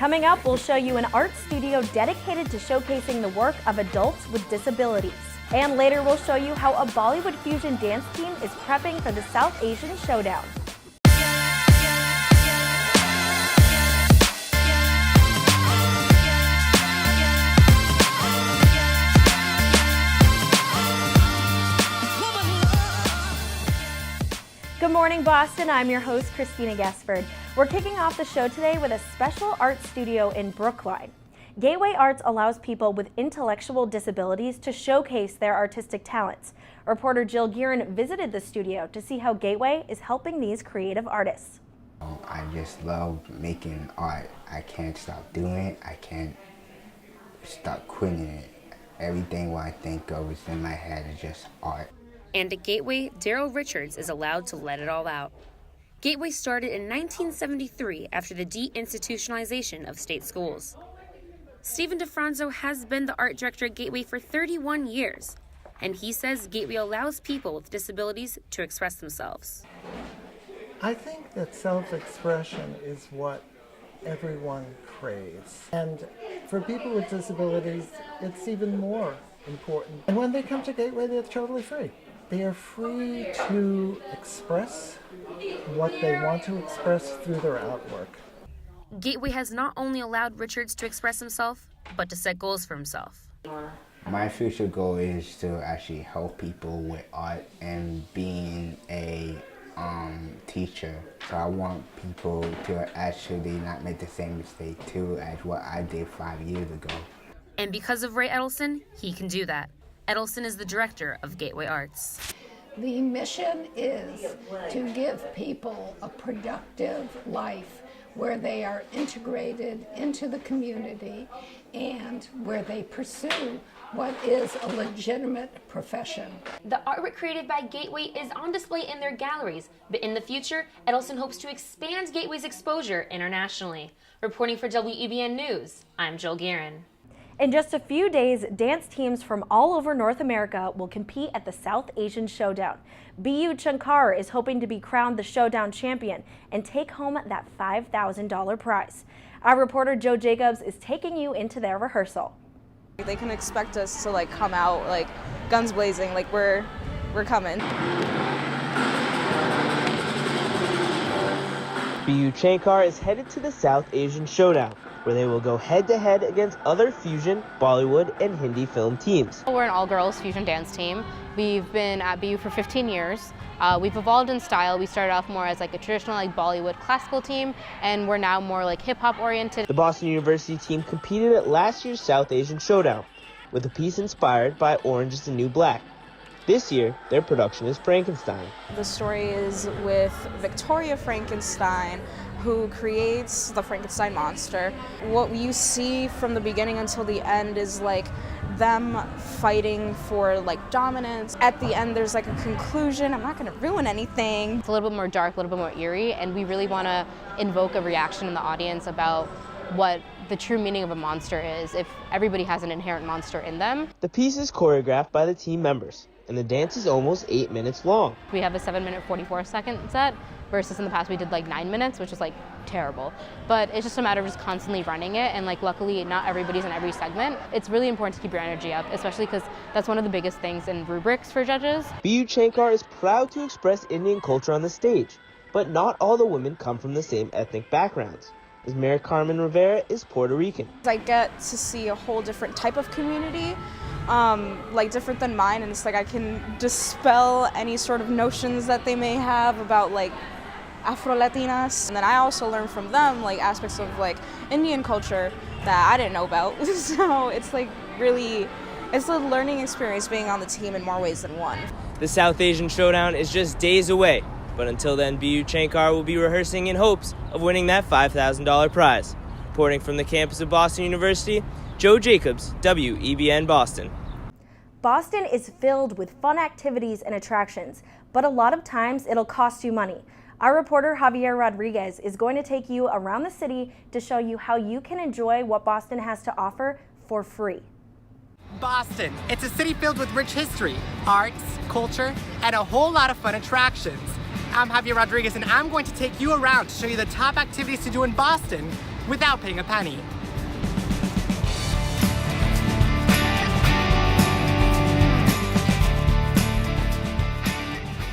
Coming up, we'll show you an art studio dedicated to showcasing the work of adults with disabilities. And later, we'll show you how a Bollywood fusion dance team is prepping for the South Asian Showdown. Good morning, Boston. I'm your host, Christina Gesford. We're kicking off the show today with a special art studio in Brookline. Gateway Arts allows people with intellectual disabilities to showcase their artistic talents. Reporter Jill Guerin visited the studio to see how Gateway is helping these creative artists. I just love making art. I can't stop doing it. I can't stop quitting it. Everything what I think of is in my head is just art. And at Gateway, Daryl Richards is allowed to let it all out. Gateway started in 1973 after the deinstitutionalization of state schools. Stephen DeFranzo has been the art director at Gateway for 31 years, and he says Gateway allows people with disabilities to express themselves. I think that self-expression is what everyone craves. And for people with disabilities, it's even more important. And when they come to Gateway, they're totally free. They are free to express what they want to express through their artwork. Gateway has not only allowed Richards to express himself, but to set goals for himself. My future goal is to actually help people with art and being a teacher. So I want people to actually not make the same mistake too as what I did 5 years ago. And because of Ray Edelson, he can do that. Edelson is the director of Gateway Arts. The mission is to give people a productive life where they are integrated into the community and where they pursue what is a legitimate profession. The artwork created by Gateway is on display in their galleries, but in the future, Edelson hopes to expand Gateway's exposure internationally. Reporting for WEBN News, I'm Jill Guerin. In just a few days, dance teams from all over North America will compete at the South Asian Showdown. BU Shankar is hoping to be crowned the Showdown champion and take home that $5,000 prize. Our reporter Joe Jacobs is taking you into their rehearsal. They can expect us to come out guns blazing, we're coming. BU Shankar is headed to the South Asian Showdown, where they will go head-to-head against other fusion, Bollywood, and Hindi film teams. We're an all-girls fusion dance team. We've been at BU for 15 years. We've evolved in style. We started off more as a traditional Bollywood classical team, and we're now more hip-hop oriented. The Boston University team competed at last year's South Asian Showdown, with a piece inspired by Orange is the New Black. This year, their production is Frankenstein. The story is with Victoria Frankenstein, who creates the Frankenstein monster. What you see from the beginning until the end is them fighting for dominance. At the end there's a conclusion. I'm not going to ruin anything. It's a little bit more dark, a little bit more eerie, and we really want to invoke a reaction in the audience about what the true meaning of a monster is, if everybody has an inherent monster in them. The piece is choreographed by the team members, and the dance is almost 8 minutes long. We have a 7-minute 44-second set, versus in the past we did 9 minutes, which is terrible. But it's just a matter of just constantly running it, and luckily not everybody's in every segment. It's really important to keep your energy up, especially because that's one of the biggest things in rubrics for judges. BU Shankar is proud to express Indian culture on the stage, but not all the women come from the same ethnic backgrounds, as Mayor Carmen Rivera is Puerto Rican. I get to see a whole different type of community, different than mine, and it's I can dispel any sort of notions that they may have about Afro-Latinas. And then I also learn from them aspects of Indian culture that I didn't know about. So it's really, it's a learning experience being on the team in more ways than one. The South Asian Showdown is just days away, but until then, BU Shankar will be rehearsing in hopes of winning that $5,000 prize. Reporting from the campus of Boston University, Joe Jacobs, WEBN Boston. Boston is filled with fun activities and attractions, but a lot of times it'll cost you money. Our reporter Javier Rodriguez is going to take you around the city to show you how you can enjoy what Boston has to offer for free. Boston, it's a city filled with rich history, arts, culture, and a whole lot of fun attractions. I'm Javier Rodriguez, and I'm going to take you around to show you the top activities to do in Boston without paying a penny.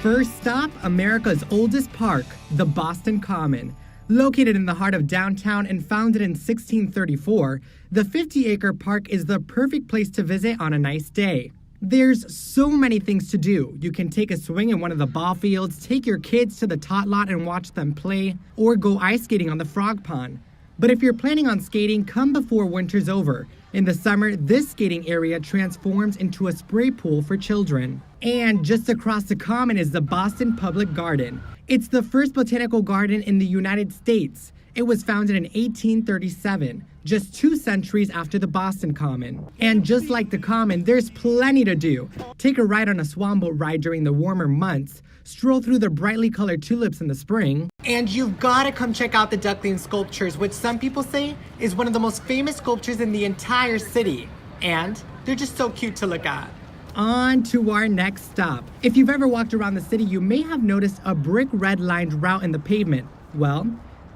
First stop, America's oldest park, the Boston Common. Located in the heart of downtown and founded in 1634, the 50-acre park is the perfect place to visit on a nice day. There's so many things to do. You can take a swing in one of the ball fields, take your kids to the tot lot and watch them play, or go ice skating on the frog pond. But if you're planning on skating, come before winter's over. In the summer, this skating area transforms into a spray pool for children. And just across the common is the Boston Public Garden. It's the first botanical garden in the United States. It was founded in 1837, just 2 centuries after the Boston Common. And just like the Common, there's plenty to do. Take a ride on a swan boat ride during the warmer months, stroll through the brightly colored tulips in the spring, and you've got to come check out the duckling sculptures, which some people say is one of the most famous sculptures in the entire city. And they're just so cute to look at. On to our next stop. If you've ever walked around the city, you may have noticed a brick red-lined route in the pavement. Well,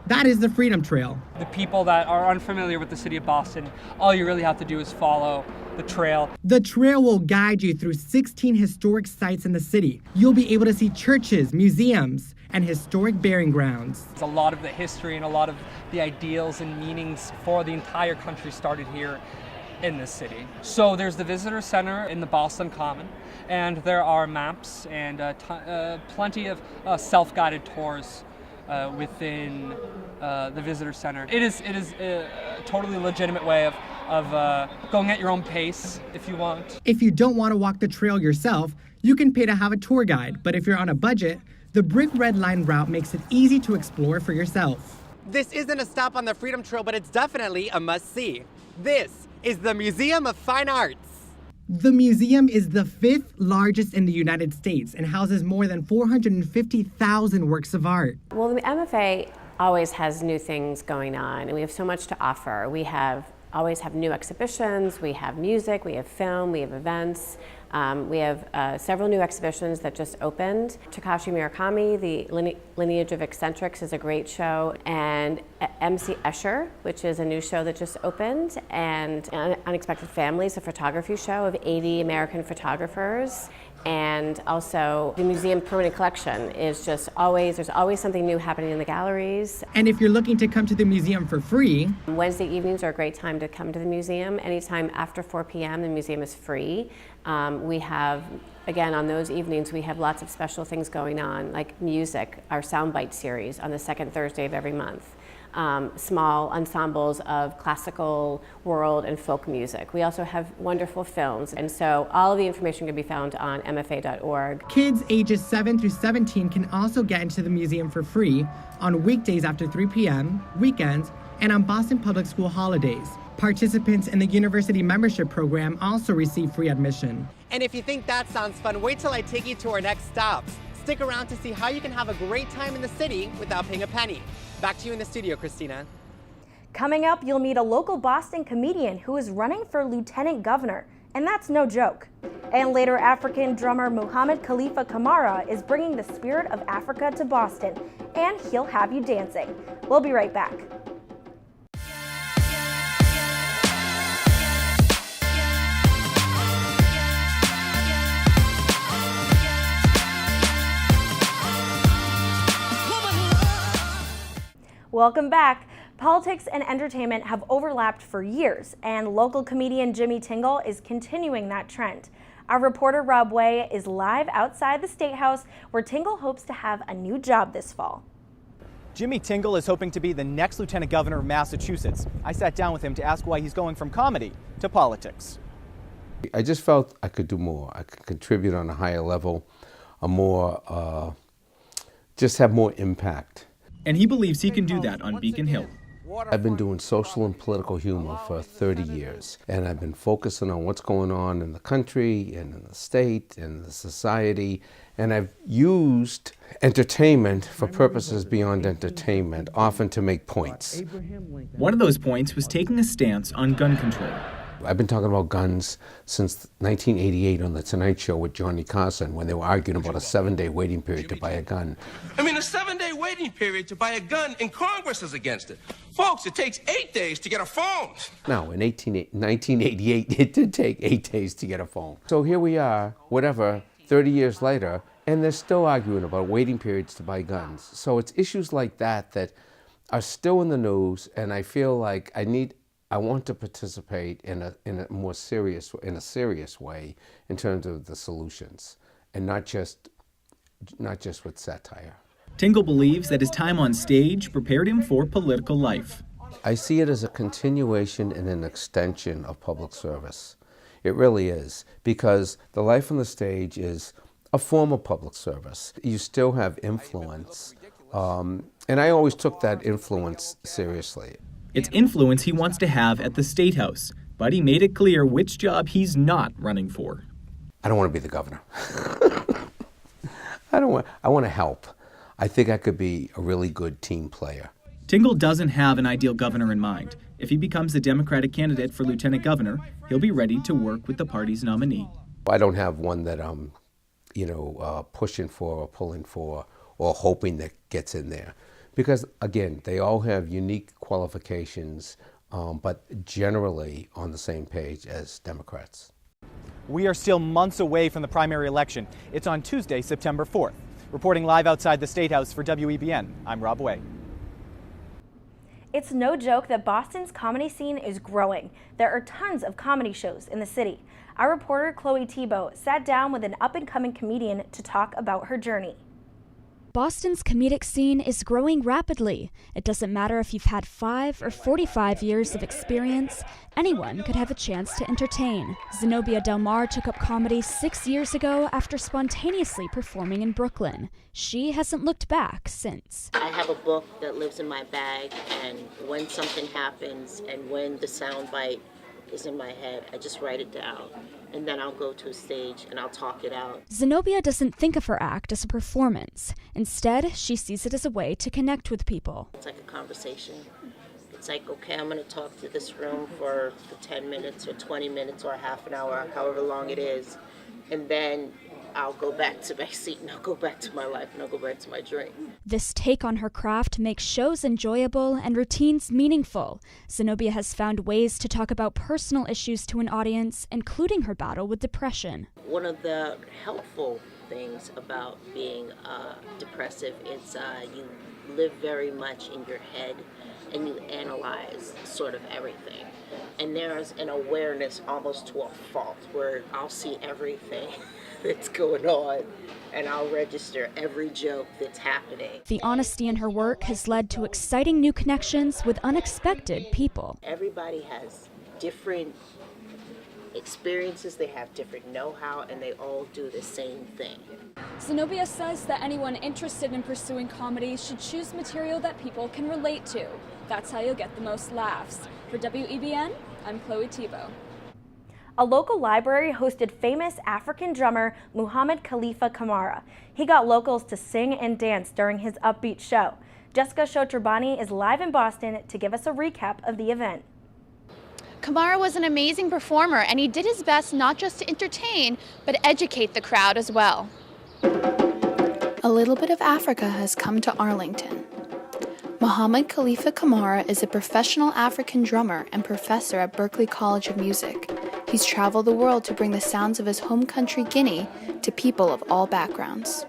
that is the Freedom Trail. The people that are unfamiliar with the city of Boston, all you really have to do is follow the trail. The trail will guide you through 16 historic sites in the city. You'll be able to see churches, museums, and historic burying grounds. A lot of the history and a lot of the ideals and meanings for the entire country started here in this city. So there's the visitor center in the Boston Common, and there are maps and plenty of self-guided tours within the visitor center. It is a totally legitimate way of going at your own pace if you want. If you don't want to walk the trail yourself, you can pay to have a tour guide, but if you're on a budget, the brick red line route makes it easy to explore for yourself. This isn't a stop on the Freedom Trail, but it's definitely a must-see. This is the Museum of Fine Arts. The museum is the 5th largest in the United States and houses more than 450,000 works of art. Well, the MFA always has new things going on, and we have so much to offer. We always have new exhibitions, we have music, we have film, we have events. We have several new exhibitions that just opened. Takashi Murakami, The Lineage of Eccentrics, is a great show, and MC Escher, which is a new show that just opened, and Unexpected Families, a photography show of 80 American photographers. And also the museum permanent collection is just there's always something new happening in the galleries. And if you're looking to come to the museum for free, Wednesday evenings are a great time to come to the museum. Anytime after 4 p.m. the museum is free. We have, again, on those evenings we have lots of special things going on, like music, our Soundbite series on the second Thursday of every month. Small ensembles of classical, world, and folk music. We also have wonderful films, and so all of the information can be found on mfa.org. Kids ages 7 through 17 can also get into the museum for free on weekdays after 3 p.m., weekends, and on Boston Public School holidays. Participants in the university membership program also receive free admission. And if you think that sounds fun, wait till I take you to our next stops. Stick around to see how you can have a great time in the city without paying a penny. Back to you in the studio, Christina. Coming up, you'll meet a local Boston comedian who is running for lieutenant governor, and that's no joke. And later, African drummer Muhammad Khalifa Kamara is bringing the spirit of Africa to Boston, and he'll have you dancing. We'll be right back. Welcome back. Politics and entertainment have overlapped for years, and local comedian Jimmy Tingle is continuing that trend. Our reporter Rob Way is live outside the State House, where Tingle hopes to have a new job this fall. Jimmy Tingle is hoping to be the next lieutenant governor of Massachusetts. I sat down with him to ask why he's going from comedy to politics. I just felt I could do more. I could contribute on a higher level, just have more impact. And he believes he can do that on Beacon Hill. I've been doing social and political humor for 30 years, and I've been focusing on what's going on in the country and in the state and the society, and I've used entertainment for purposes beyond entertainment, often to make points. One of those points was taking a stance on gun control. I've been talking about guns since 1988 on The Tonight Show with Johnny Carson when they were arguing about a 7-day waiting period to buy a gun. I mean, a 7-day waiting period to buy a gun, and Congress is against it. Folks, it takes 8 days to get a phone. Now, in 1988, it did take 8 days to get a phone. So here we are, 30 years later, and they're still arguing about waiting periods to buy guns. So it's issues like that that are still in the news, and I feel like I want to participate in a serious way in terms of the solutions, and not just with satire. Tingle believes that his time on stage prepared him for political life. I see it as a continuation and an extension of public service. It really is, because the life on the stage is a form of public service. You still have influence, and I always took that influence seriously. It's influence he wants to have at the State House, but he made it clear which job he's not running for. I don't want to be the governor. I want to help. I think I could be a really good team player. Tingle doesn't have an ideal governor in mind. If he becomes the Democratic candidate for lieutenant governor, he'll be ready to work with the party's nominee. I don't have one that I'm, pushing for or pulling for or hoping that gets in there. Because, again, they all have unique qualifications, but generally on the same page as Democrats. We are still months away from the primary election. It's on Tuesday, September 4th. Reporting live outside the State House for WEBN, I'm Rob Way. It's no joke that Boston's comedy scene is growing. There are tons of comedy shows in the city. Our reporter Chloe Tebow sat down with an up-and-coming comedian to talk about her journey. Boston's comedic scene is growing rapidly. It doesn't matter if you've had 5 or 45 years of experience, anyone could have a chance to entertain. Zenobia Del Mar took up comedy 6 years ago after spontaneously performing in Brooklyn. She hasn't looked back since. I have a book that lives in my bag, and when something happens and when the soundbite is in my head, I just write it down. And then I'll go to a stage and I'll talk it out. Zenobia doesn't think of her act as a performance. Instead, she sees it as a way to connect with people. It's like a conversation. It's like, okay, I'm going to talk to this room for 10 minutes or 20 minutes or half an hour, however long it is. And then I'll go back to my seat and I'll go back to my life and I'll go back to my drink. This take on her craft makes shows enjoyable and routines meaningful. Zenobia has found ways to talk about personal issues to an audience, including her battle with depression. One of the helpful things about being depressive is you live very much in your head and you analyze sort of everything. And there's an awareness almost to a fault where I'll see everything that's going on and I'll register every joke that's happening. The honesty in her work has led to exciting new connections with unexpected people. Everybody has different experiences, they have different know-how, and they all do the same thing. Zenobia says that anyone interested in pursuing comedy should choose material that people can relate to. That's how you'll get the most laughs. For WEBN, I'm Chloe Tebow. A local library hosted famous African drummer Muhammad Khalifa Kamara. He got locals to sing and dance during his upbeat show. Jessica Shotrabani is live in Boston to give us a recap of the event. Kamara was an amazing performer, and he did his best not just to entertain, but educate the crowd as well. A little bit of Africa has come to Arlington. Muhammad Khalifa Kamara is a professional African drummer and professor at Berklee College of Music. He's traveled the world to bring the sounds of his home country, Guinea, to people of all backgrounds.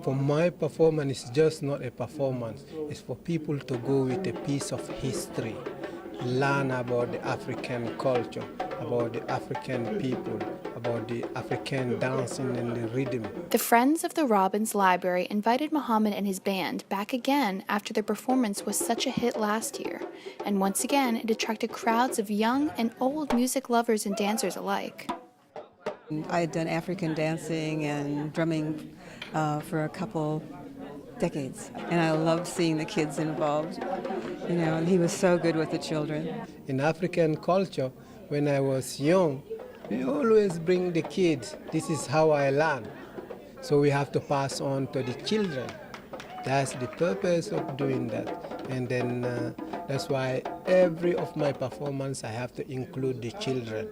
For my performance, it's just not a performance. It's for people to go with a piece of history, learn about the African culture, about the African people, about the African dancing and the rhythm. The Friends of the Robbins Library invited Muhammad and his band back again after their performance was such a hit last year. And once again, it attracted crowds of young and old music lovers and dancers alike. I had done African dancing and drumming for a couple decades, and I loved seeing the kids involved. And he was so good with the children. In African culture, when I was young, we always bring the kids. This is how I learn. So we have to pass on to the children. That's the purpose of doing that. And then That's why every of my performance I have to include the children.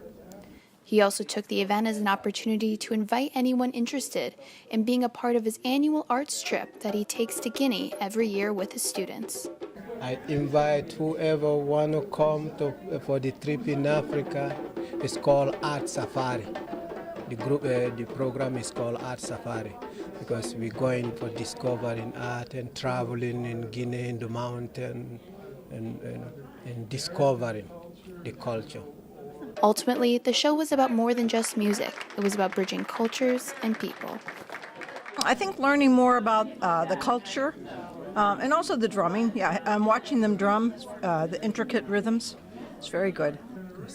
He also took the event as an opportunity to invite anyone interested in being a part of his annual arts trip that he takes to Guinea every year with his students. I invite whoever want to come for the trip in Africa. It's called Art Safari. The program is called Art Safari because we're going for discovering art and traveling in Guinea in the mountain and discovering the culture. Ultimately, the show was about more than just music. It was about bridging cultures and people. I think learning more about the culture and also the drumming. Yeah, I'm watching them drum, the intricate rhythms. It's very good.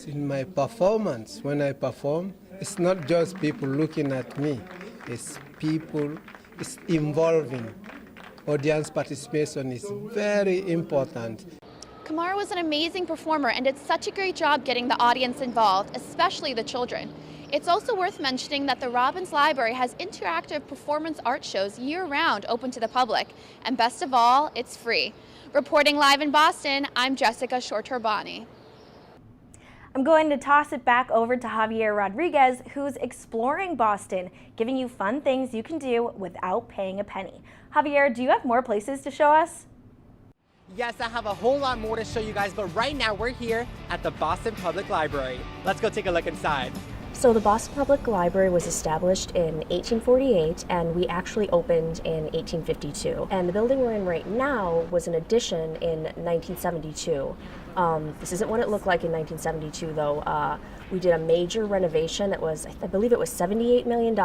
In my performance, when I perform, it's not just people looking at me. It's people, it's involving. Audience participation is very important. Kamara was an amazing performer and did such a great job getting the audience involved, especially the children. It's also worth mentioning that the Robbins Library has interactive performance art shows year-round open to the public. And best of all, it's free. Reporting live in Boston, I'm Jessica Shorturbani. I'm going to toss it back over to Javier Rodriguez, who's exploring Boston, giving you fun things you can do without paying a penny. Javier, do you have more places to show us? Yes, I have a whole lot more to show you guys, but right now we're here at the Boston Public Library. Let's go take a look inside. So the Boston Public Library was established in 1848 and we actually opened in 1852. And the building we're in right now was an addition in 1972. This isn't what it looked like in 1972 though. We did a major renovation that was, I believe it was $78 million.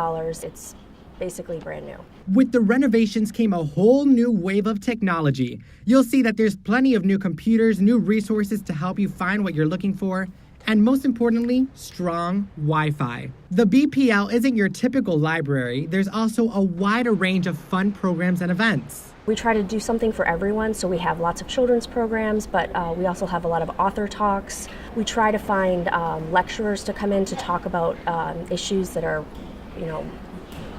It's basically brand new. With the renovations came a whole new wave of technology. You'll see that there's plenty of new computers, new resources to help you find what you're looking for, and most importantly, strong Wi-Fi. The BPL isn't your typical library. There's also a wider range of fun programs and events. We try to do something for everyone, so we have lots of children's programs, but we also have a lot of author talks. We try to find lecturers to come in to talk about issues that are,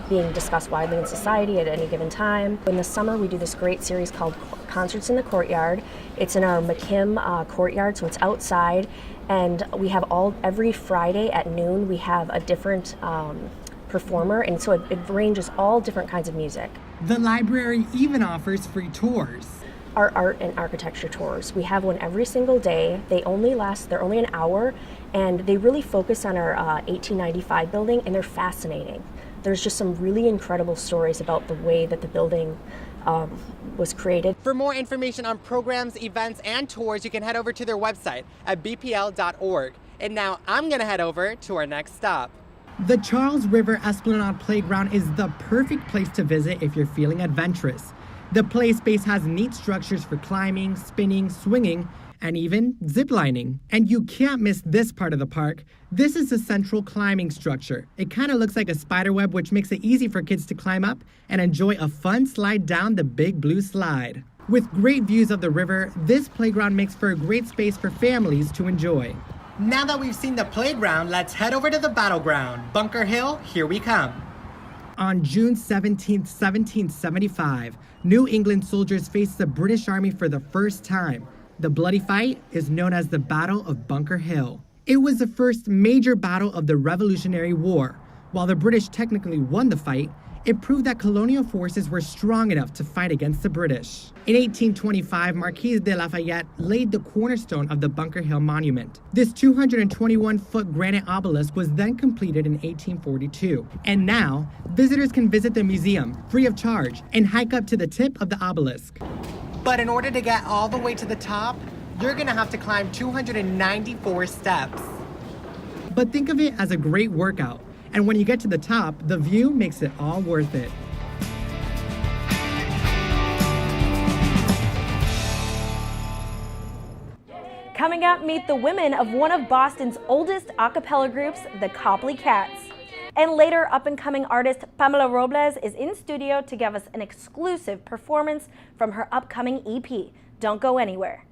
being discussed widely in society at any given time. In the summer, we do this great series called Concerts in the Courtyard. It's in our McKim courtyard, so it's outside, and we have every Friday at noon, we have a different performer, and so it ranges all different kinds of music. The library even offers free tours. Our art and architecture tours. We have one every single day. They're only an hour, and they really focus on our 1895 building, and they're fascinating. There's just some really incredible stories about the way that the building was created. For more information on programs, events, and tours, you can head over to their website at bpl.org. And now I'm gonna head over to our next stop. The Charles River Esplanade Playground is the perfect place to visit if you're feeling adventurous. The play space has neat structures for climbing, spinning, swinging, and even ziplining. And you can't miss this part of the park. This is the central climbing structure. It kind of looks like a spider web, which makes it easy for kids to climb up and enjoy a fun slide down the big blue slide. With great views of the river, this playground makes for a great space for families to enjoy. Now that we've seen the playground, let's head over to the battleground. Bunker Hill, here we come. On June 17, 1775, New England soldiers faced the British Army for the first time. The bloody fight is known as the Battle of Bunker Hill. It was the first major battle of the Revolutionary War. While the British technically won the fight, it proved that colonial forces were strong enough to fight against the British. In 1825, Marquis de Lafayette laid the cornerstone of the Bunker Hill Monument. This 221-foot granite obelisk was then completed in 1842. And now, visitors can visit the museum free of charge and hike up to the tip of the obelisk. But in order to get all the way to the top, you're gonna have to climb 294 steps. But think of it as a great workout. And when you get to the top, the view makes it all worth it. Coming up, meet the women of one of Boston's oldest a cappella groups, the Copley Cats. And later, up-and-coming artist Pamela Robles is in studio to give us an exclusive performance from her upcoming EP. Don't go anywhere.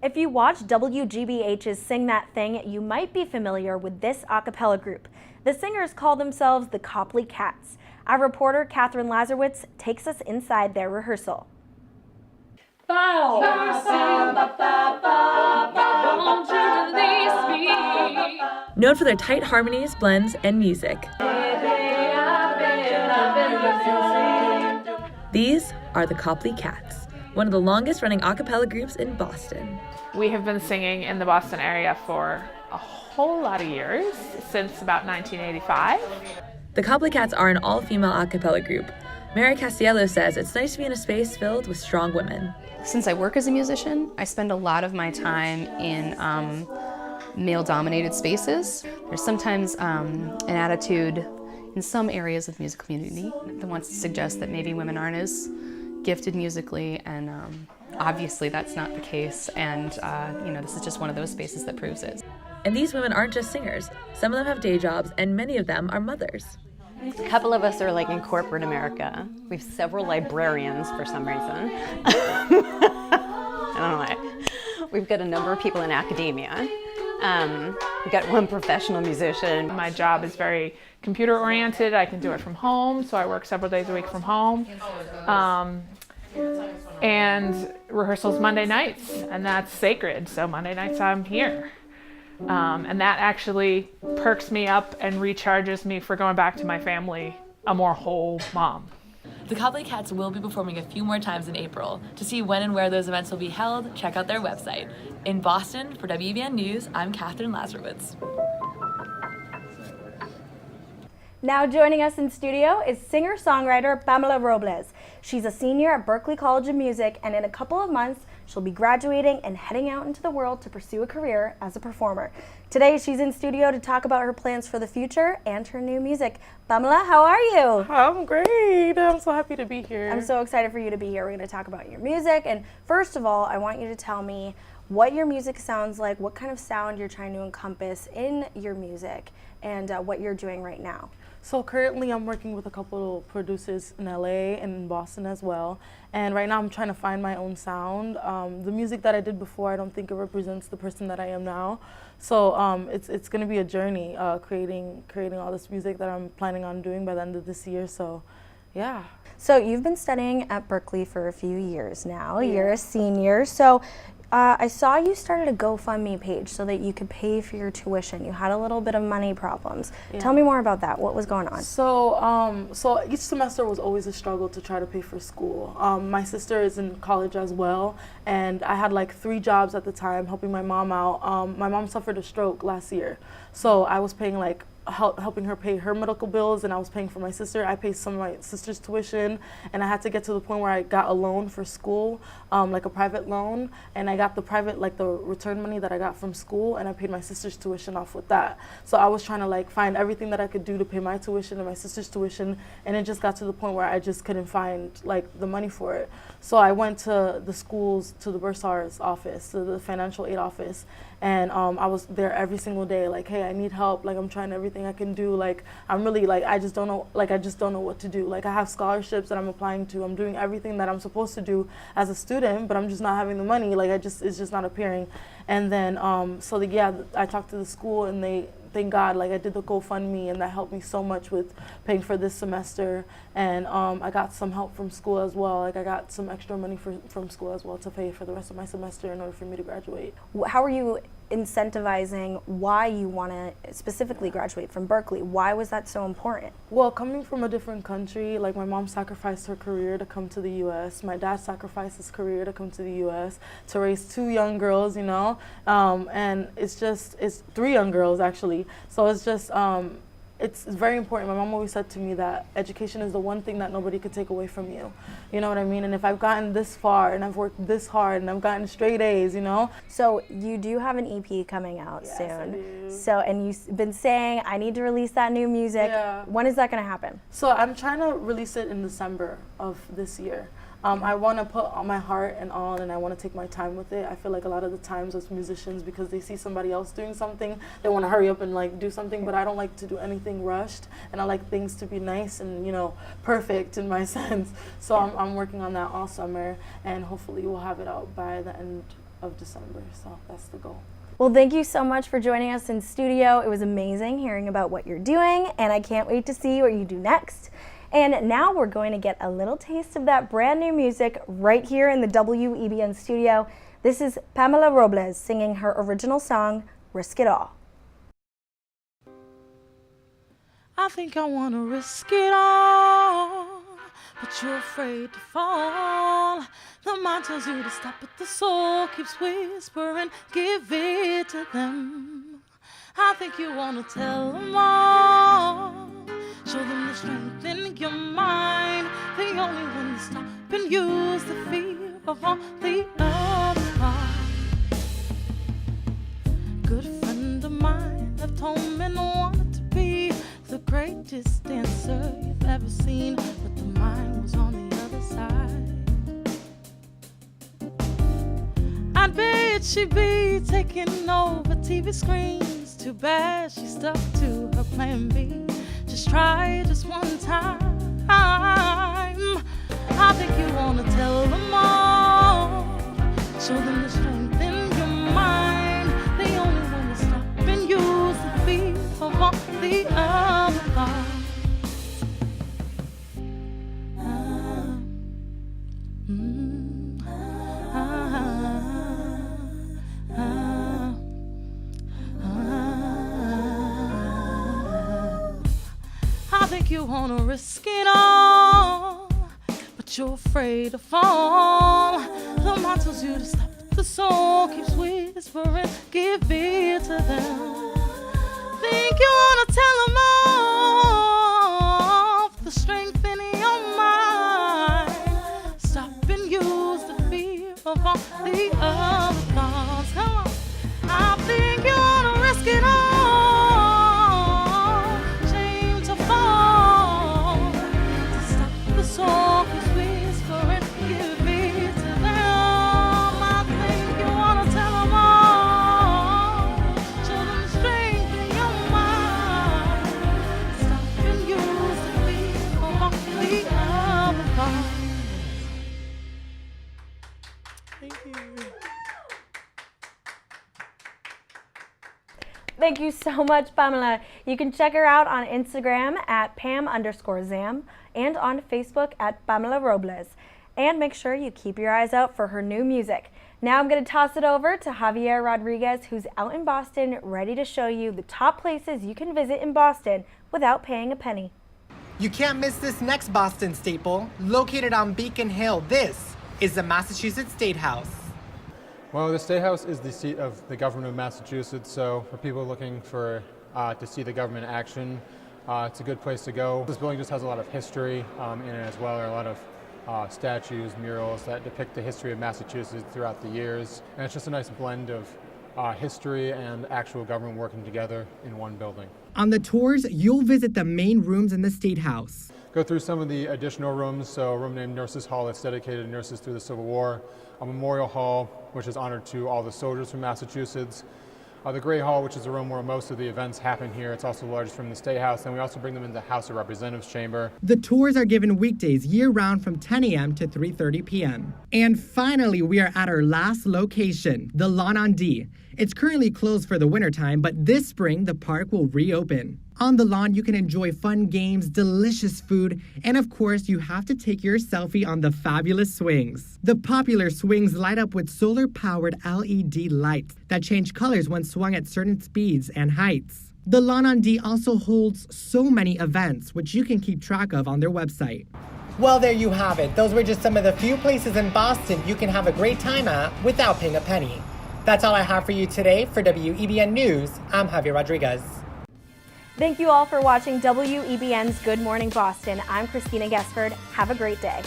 If If you watch WGBH's Sing That Thing, you might be familiar with this a cappella group. The singers call themselves the Copley Cats. Our reporter, Catherine Lazarowitz, takes us inside their rehearsal. Known for their tight harmonies, blends, and music, these are the Copley Cats, one of the longest running a cappella groups in Boston. We have been singing in the Boston area for a whole lot of years, since about 1985. The Copley Cats are an all-female a cappella group. Mary Castiello says it's nice to be in a space filled with strong women. Since I work as a musician, I spend a lot of my time in male-dominated spaces. There's sometimes an attitude in some areas of the music community that wants to suggest that maybe women aren't as gifted musically, and obviously that's not the case, and this is just one of those spaces that proves it. And these women aren't just singers. Some of them have day jobs, and many of them are mothers. A couple of us are like in corporate America. We have several librarians for some reason. I don't know why. We've got a number of people in academia. We've got one professional musician. My job is very computer oriented. I can do it from home, so I work several days a week from home. And rehearsals Monday nights, and that's sacred. So Monday nights I'm here. And that actually perks me up and recharges me for going back to my family, a more whole mom. The Copley Cats will be performing a few more times in April. To see when and where those events will be held, check out their website. In Boston, for WEBN News, I'm Catherine Lazarowitz. Now joining us in studio is singer-songwriter Pamela Robles. She's a senior at Berklee College of Music, and in a couple of months, she'll be graduating and heading out into the world to pursue a career as a performer. Today, she's in studio to talk about her plans for the future and her new music. Pamela, how are you? I'm great. I'm so happy to be here. I'm so excited for you to be here. We're going to talk about your music, and first of all, I want you to tell me what your music sounds like, what kind of sound you're trying to encompass in your music, and what you're doing right now. So currently I'm working with a couple of producers in LA and in Boston as well. And right now I'm trying to find my own sound. The music that I did before, I don't think it represents the person that I am now. So it's going to be a journey creating all this music that I'm planning on doing by the end of this year. So yeah. So you've been studying at Berklee for a few years now. Yeah. You're a senior. So I saw you started a GoFundMe page so that you could pay for your tuition. You had a little bit of money problems. Yeah. Tell me more about that. What was going on? So each semester was always a struggle to try to pay for school. My sister is in college as well, and I had like 3 jobs at the time helping my mom out. My mom suffered a stroke last year, so I was paying like helping her pay her medical bills, and I was paying for my sister. I paid some of my sister's tuition, and I had to get to the point where I got a loan for school, like a private loan, and I got the private, like the return money that I got from school, and I paid my sister's tuition off with that. So I was trying to like find everything that I could do to pay my tuition and my sister's tuition, and it just got to the point where I just couldn't find like the money for it. So I went to the schools, to the bursar's office, to the financial aid office, and I was there every single day, like, hey, I need help, like I'm trying everything I can do, like I'm really like I just don't know what to do. Like I have scholarships that I'm applying to, I'm doing everything that I'm supposed to do as a student, but I'm just not having the money, like it's just not appearing. And then I talked to the school, and they, thank God, like I did the GoFundMe, and that helped me so much with paying for this semester. And I got some help from school as well. Like I got some extra money from school as well to pay for the rest of my semester in order for me to graduate. How are you incentivizing why you want to specifically graduate from Berklee? Why was that so important? Well, coming from a different country, like my mom sacrificed her career to come to the U.S. My dad sacrificed his career to come to the U.S. to raise 2 young girls, you know, and it's 3 young girls actually. So it's just, it's very important. My mom always said to me that education is the one thing that nobody could take away from you. You know what I mean? And if I've gotten this far and I've worked this hard and I've gotten straight A's, you know? So you do have an EP coming out soon. I do. So, and you've been saying, I need to release that new music. Yeah. When is that going to happen? So I'm trying to release it in December of this year. I want to put all my heart and all, and I want to take my time with it. I feel like a lot of the times as musicians, because they see somebody else doing something, they want to hurry up and like do something, but I don't like to do anything rushed, and I like things to be nice and, you know, perfect in my sense. So I'm working on that all summer, and hopefully we'll have it out by the end of December. So that's the goal. Well, thank you so much for joining us in studio. It was amazing hearing about what you're doing, and I can't wait to see what you do next. And now we're going to get a little taste of that brand new music right here in the WEBN studio. This is Pamela Robles singing her original song, Risk It All. I think I want to risk it all, but you're afraid to fall. The mind tells you to stop, but the soul keeps whispering, give it to them. I think you want to tell them all, show them the strength in your mind. The only one to stop and use the fear of all the other parts. Good friend of mine have told me no wanted to be the greatest dancer you've ever seen, but the mind was on the other side. I bet she'd be taking over TV screens. Too bad she stuck to her plan B. Just try it just one time. I think you wanna tell them all, show them the strength in your mind. They only wanna stop and use the fear of all the other thoughts. I think you wanna risk it all, but you're afraid to fall. The mind tells you to stop, but the soul keeps whispering, give it to them. Think you wanna tell them all, the strength in your mind. Stop and use the fear of all the other thoughts. Come on. I think you wanna risk it all. Soul keeps whispering, give it to them. I think you wanna tell them all, show them the strength in your mind. Stop and use the fear of all the other thoughts. Thank you. Thank you so much, Pamela. You can check her out on Instagram at Pam_Zam and on Facebook at Pamela Robles. And make sure you keep your eyes out for her new music. Now I'm going to toss it over to Javier Rodriguez, who's out in Boston, ready to show you the top places you can visit in Boston without paying a penny. You can't miss this next Boston staple. Located on Beacon Hill, this is the Massachusetts State House. Well, the State House is the seat of the government of Massachusetts, so for people looking for to see the government action, it's a good place to go. This building just has a lot of history in it as well. There are a lot of statues, murals that depict the history of Massachusetts throughout the years, and it's just a nice blend of history and actual government working together in one building. On the tours, you'll visit the main rooms in the State House. Go through some of the additional rooms, so a room named Nurses Hall that's dedicated to nurses through the Civil War, a memorial hall which is honored to all the soldiers from Massachusetts, the Great Hall, which is a room where most of the events happen here. It's also the largest room in the State House, and we also bring them into the House of Representatives chamber. The tours are given weekdays year-round from 10 a.m. to 3:30 p.m. And finally, we are at our last location, the Lawn on D. It's currently closed for the wintertime, but this spring, the park will reopen. On the lawn, you can enjoy fun games, delicious food, and of course, you have to take your selfie on the fabulous swings. The popular swings light up with solar-powered LED lights that change colors when swung at certain speeds and heights. The Lawn on D also holds so many events, which you can keep track of on their website. Well, there you have it. Those were just some of the few places in Boston you can have a great time at without paying a penny. That's all I have for you today. For WEBN News, I'm Javier Rodriguez. Thank you all for watching WEBN's Good Morning Boston. I'm Christina Gesford. Have a great day.